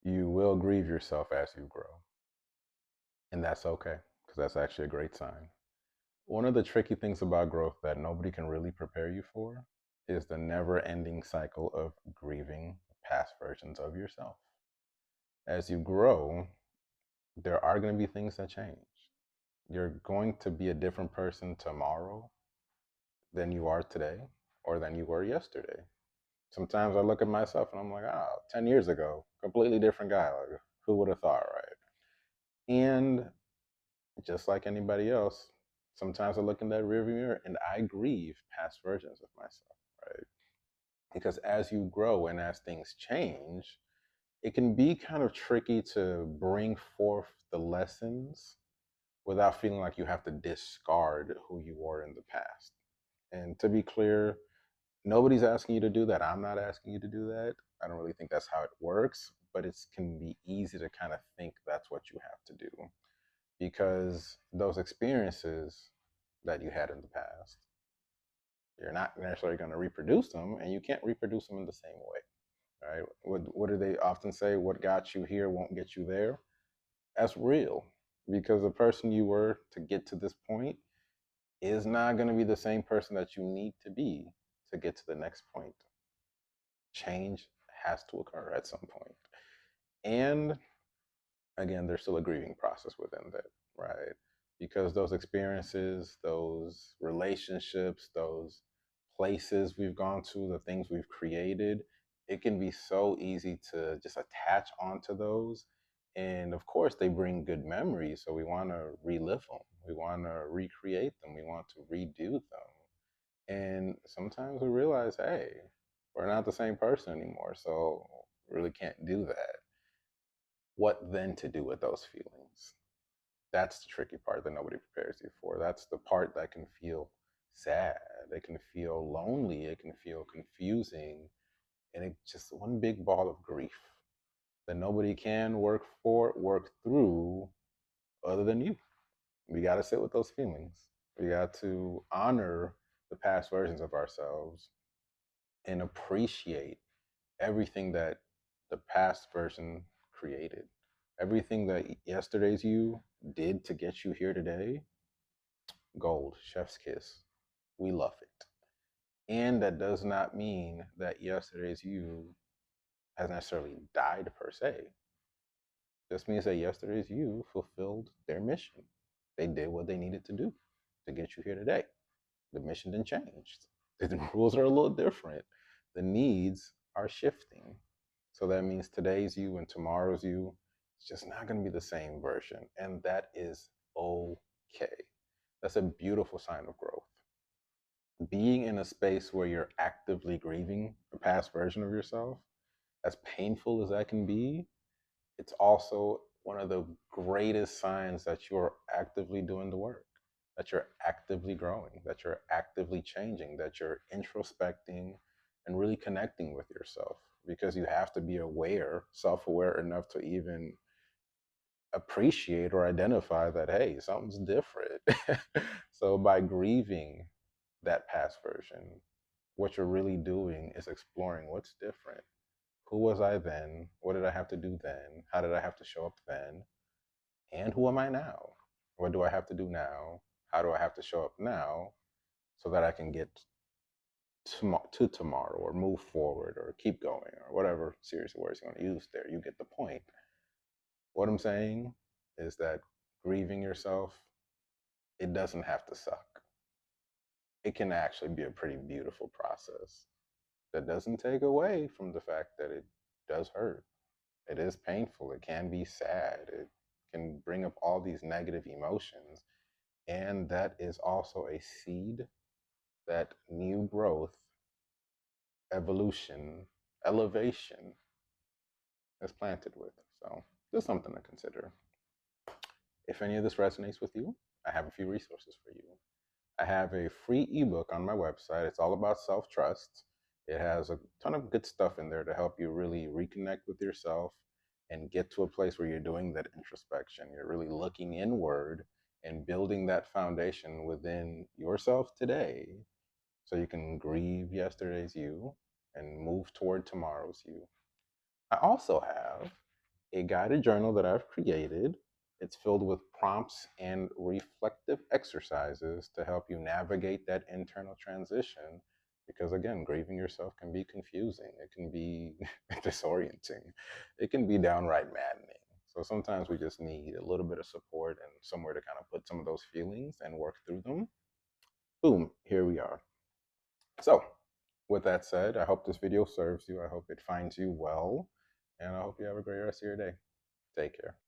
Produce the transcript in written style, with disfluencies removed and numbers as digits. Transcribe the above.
You will grieve yourself as you grow. And that's okay, because that's actually a great sign. One of the tricky things about growth that nobody can really prepare you for is the never ending cycle of grieving past versions of yourself. As you grow, there are going to be things that change. You're going to be a different person tomorrow than you are today or than you were yesterday. Sometimes I look at myself and I'm like, oh, 10 years ago, completely different guy. Like, who would have thought, right? And just like anybody else, sometimes I look in that rearview mirror and I grieve past versions of myself, right? Because as you grow and as things change, it can be kind of tricky to bring forth the lessons without feeling like you have to discard who you were in the past. And to be clear, nobody's asking you to do that. I'm not asking you to do that. I don't really think that's how it works, but it can be easy to kind of think that's what you have to do because those experiences that you had in the past, you're not necessarily going to reproduce them, and you can't reproduce them in the same way, right? What do they often say? What got you here won't get you there. That's real because the person you were to get to this point is not going to be the same person that you need to be to get to the next point. Change has to occur at some point. And again, there's still a grieving process within that, right? Because those experiences, those relationships, those places we've gone to, the things we've created, it can be so easy to just attach onto those. And of course, they bring good memories. So we want to relive them, we want to recreate them, we want to redo them. And sometimes we realize, hey, we're not the same person anymore. So really can't do that. What then to do with those feelings? That's the tricky part that nobody prepares you for. That's the part that can feel sad. It can feel lonely. It can feel confusing. And it's just one big ball of grief that nobody can work through other than you. We got to sit with those feelings. We got to honor the past versions of ourselves and appreciate everything that the past version created. Everything that yesterday's you did to get you here today, gold, chef's kiss. We love it. And that does not mean that yesterday's you has necessarily died per se. This means that yesterday's you fulfilled their mission. They did what they needed to do to get you here today. The mission didn't change. The rules are a little different. The needs are shifting. So that means today's you and tomorrow's you is just not going to be the same version. And that is okay. That's a beautiful sign of growth. Being in a space where you're actively grieving a past version of yourself, as painful as that can be, it's also one of the greatest signs that you're actively doing the work, that you're actively growing, that you're actively changing, that you're introspecting and really connecting with yourself because you have to be aware, self aware enough to even appreciate or identify that, hey, something's different. So by grieving that past version, what you're really doing is exploring what's different. Who was I then? What did I have to do then? How did I have to show up then? And who am I now? What do I have to do now? How do I have to show up now so that I can get to tomorrow or move forward or keep going or whatever series of words you want to use there? You get the point. What I'm saying is that grieving yourself, it doesn't have to suck. It can actually be a pretty beautiful process that doesn't take away from the fact that it does hurt. It is painful. It can be sad. It can bring up all these negative emotions. And that is also a seed that new growth, evolution, elevation is planted with. So just something to consider. If any of this resonates with you, I have a few resources for you. I have a free ebook on my website. It's all about self trust. It has a ton of good stuff in there to help you really reconnect with yourself and get to a place where you're doing that introspection. You're really looking inward and building that foundation within yourself today so you can grieve yesterday's you and move toward tomorrow's you. I also have a guided journal that I've created. It's filled with prompts and reflective exercises to help you navigate that internal transition. Because again, grieving yourself can be confusing, it can be disorienting, it can be downright maddening. So sometimes we just need a little bit of support and somewhere to kind of put some of those feelings and work through them. Boom, here we are. So, with that said, I hope this video serves you. I hope it finds you well. And I hope you have a great rest of your day. Take care.